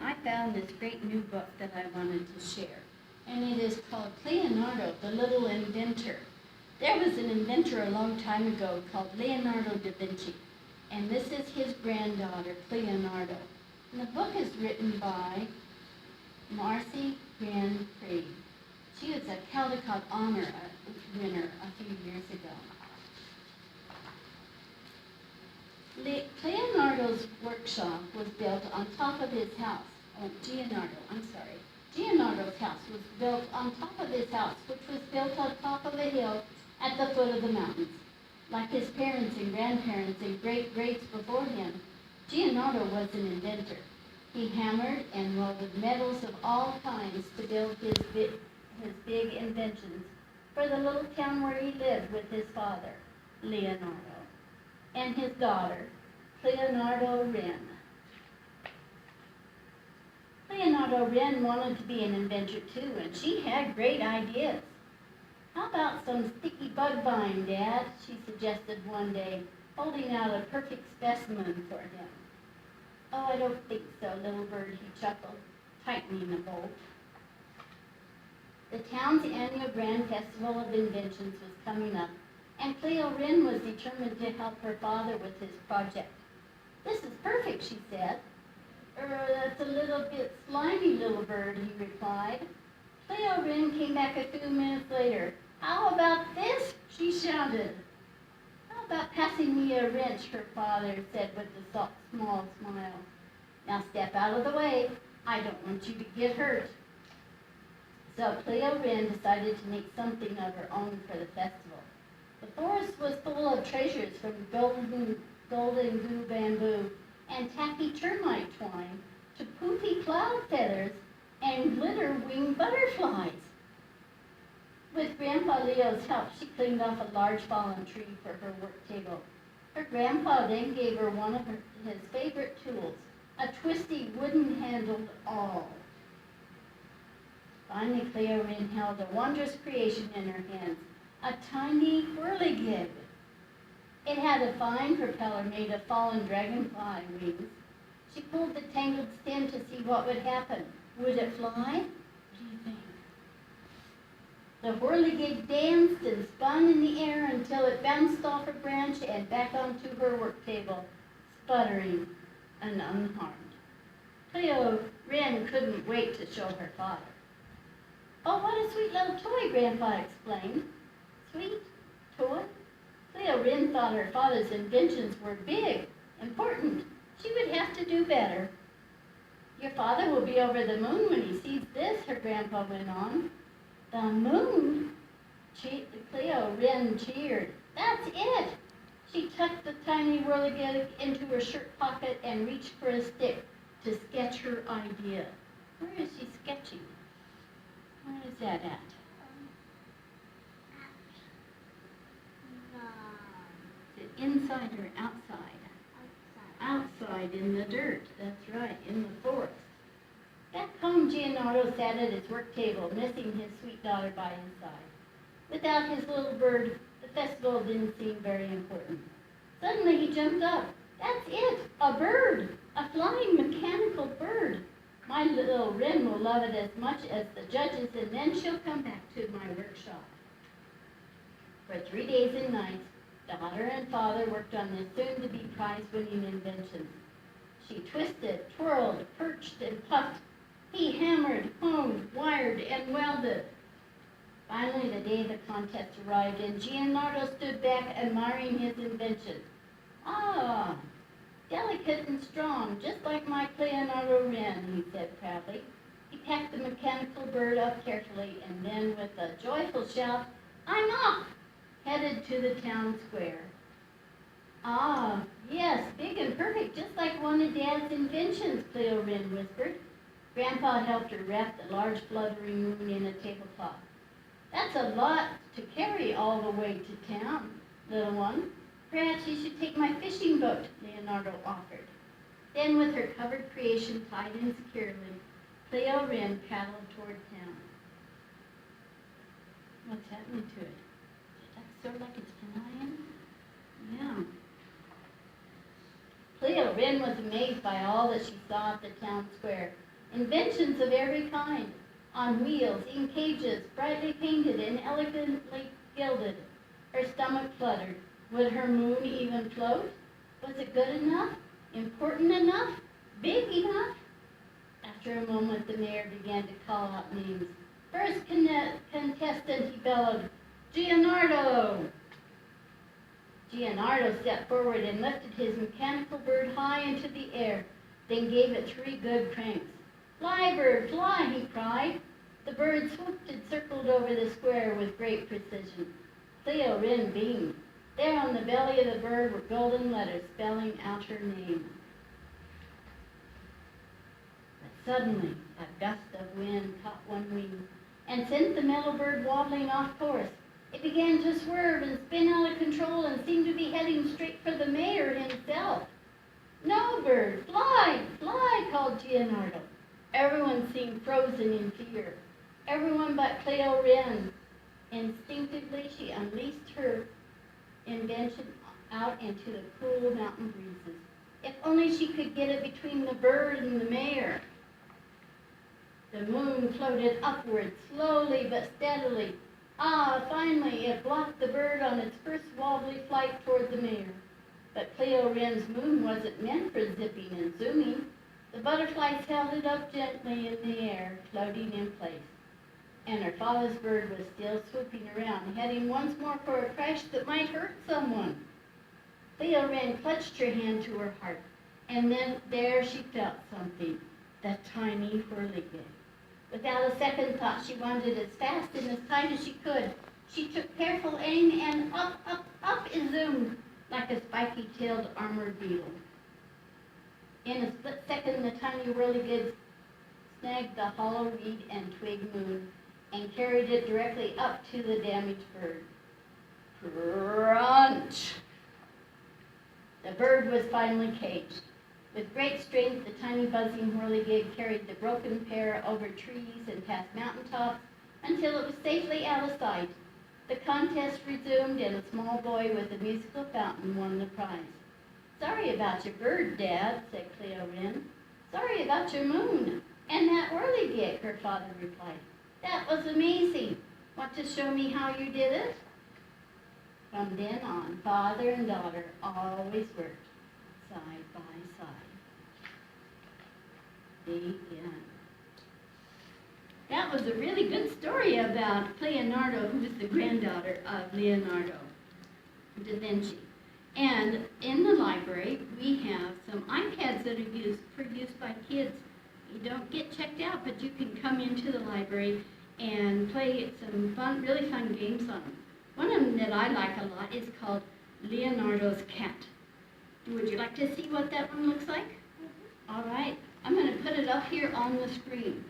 I found this great new book that I wanted to share, and it is called Leonardo, the Little Inventor. There was an inventor a long time ago called Leonardo da Vinci, and this is his granddaughter, Leonardo. And the book is written by Marcy Grand Prix. She was a Caldecott Honor winner a few years ago. Leonardo's workshop was built on top of his house. Gianardo's house was built on top of his house, which was built on top of a hill at the foot of the mountains. Like his parents and grandparents and great-greats before him, Gianardo was an inventor. He hammered and welded metals of all kinds to build his big inventions for the little town where he lived with his father, Leonardo, and his daughter, Leonardo Wren. Leonardo Wren wanted to be an inventor too, and she had great ideas. How about some sticky bug vine, Dad? She suggested one day, holding out a perfect specimen for him. Oh, I don't think so, little bird, he chuckled, tightening the bolt. The town's annual Grand Festival of Inventions was coming up, and Cleo Wren was determined to help her father with his project. This is perfect, she said. That's a little bit slimy, little bird, he replied. Cleo Wren came back a few minutes later. How about this? She shouted. How about passing me a wrench, her father said with a small smile. Now step out of the way. I don't want you to get hurt. So Cleo Wren decided to make something of her own for the festival. The forest was full of treasures from golden blue bamboo and tacky termite twine to poofy cloud feathers and glitter-winged butterflies. With Grandpa Leo's help, she cleaned off a large fallen tree for her work table. Her grandpa then gave her one of his favorite tools, a twisty wooden-handled awl. Finally, Cleo Wren held a wondrous creation in her hands, a tiny whirligig. It had a fine propeller made of fallen dragonfly wings. She pulled the tangled stem to see what would happen. Would it fly? What do you think? The whirligig danced and spun in the air until it bounced off a branch and back onto her work table, sputtering and unharmed. Cleo Wren couldn't wait to show her father. Oh, what a sweet little toy, Grandpa explained. Sweet toy? Cleo Wren thought her father's inventions were big, important. She would have to do better. Your father will be over the moon when he sees this, her grandpa went on. The moon? Cleo Wren cheered. That's it! She tucked the tiny whirligig into her shirt pocket and reached for a stick to sketch her idea. Where is she sketching? Where is that at? Is it inside or outside? Outside in the dirt, that's right, in the forest. Back home, Gianardo sat at his work table, missing his sweet daughter by his side. Without his little bird, the festival didn't seem very important. Suddenly he jumped up. That's it, a bird, a flying mechanical bird. My little Wren will love it as much as the judges, and then she'll come back to my workshop. For 3 days and nights, daughter and father worked on this soon-to-be prize-winning invention. She twisted, twirled, perched, and puffed. He hammered, honed, wired, and welded. Finally, the day of the contest arrived, and Gianardo stood back admiring his invention. Ah, delicate and strong, just like my Leonardo Wren, he said proudly. He packed the mechanical bird up carefully, and then with a joyful shout, I'm off! Headed to the town square. Ah, yes, big and perfect, just like one of Dad's inventions, Cleo Wren whispered. Grandpa helped her wrap the large fluttering moon in a tablecloth. That's a lot to carry all the way to town, little one. Perhaps you should take my fishing boat, Leonardo offered. Then, with her covered creation tied in securely, Cleo Wren paddled toward town. What's happening to it? Sort of like it's flying? Yeah. Cleo Wren was amazed by all that she saw at the town square. Inventions of every kind, on wheels, in cages, brightly painted and elegantly gilded. Her stomach fluttered. Would her moon even float? Was it good enough? Important enough? Big enough? After a moment, the mayor began to call out names. First contestant, he bellowed, Gianardo! Gianardo stepped forward and lifted his mechanical bird high into the air, then gave it 3 good cranks. Fly, bird, fly, he cried. The bird swooped and circled over the square with great precision. Cleo Wren beamed. There on the belly of the bird were golden letters spelling out her name. But suddenly, a gust of wind caught one wing and sent the metal bird wobbling off course. It began to swerve and spin out of control and seemed to be heading straight for the mayor himself. No, bird, fly, fly, called Gianardo. Everyone seemed frozen in fear. Everyone but Cleo Wren. Instinctively, she unleashed her invention out into the cool mountain breezes. If only she could get it between the bird and the mayor. The moon floated upward, slowly but steadily. Finally, it blocked the bird on its first wobbly flight toward the mayor. But Cleo Wren's moon wasn't meant for zipping and zooming. The butterflies held it up gently in the air, floating in place. And her father's bird was still swooping around, heading once more for a crash that might hurt someone. Cleo Wren clutched her hand to her heart, and then there she felt something, the tiny whirligig. Without a second thought, she wanted as fast and as tight as she could. She took careful aim, and up, up, up it zoomed, like a spiky-tailed armored beetle. In a split second, the tiny whirligig snagged the hollow reed and twig moon and carried it directly up to the damaged bird. Crunch! The bird was finally caged. With great strength, the tiny buzzing whirligig carried the broken pair over trees and past mountaintops until it was safely out of sight. The contest resumed, and a small boy with a musical fountain won the prize. Sorry about your bird, Dad, said Cleo Wren. Sorry about your moon. And that whirligig, her father replied. That was amazing. Want to show me how you did it? From then on, father and daughter always worked side by side. The end. That was a really good story about Leonardo, who was the granddaughter of Leonardo da Vinci. And in the library, we have some iPads that are used for use by kids. You don't get checked out, but you can come into the library and play some fun, really fun games on them. One of them that I like a lot is called Leonardo's Cat. Would you like to see what that one looks like? All right, I'm going to put it up here on the screen.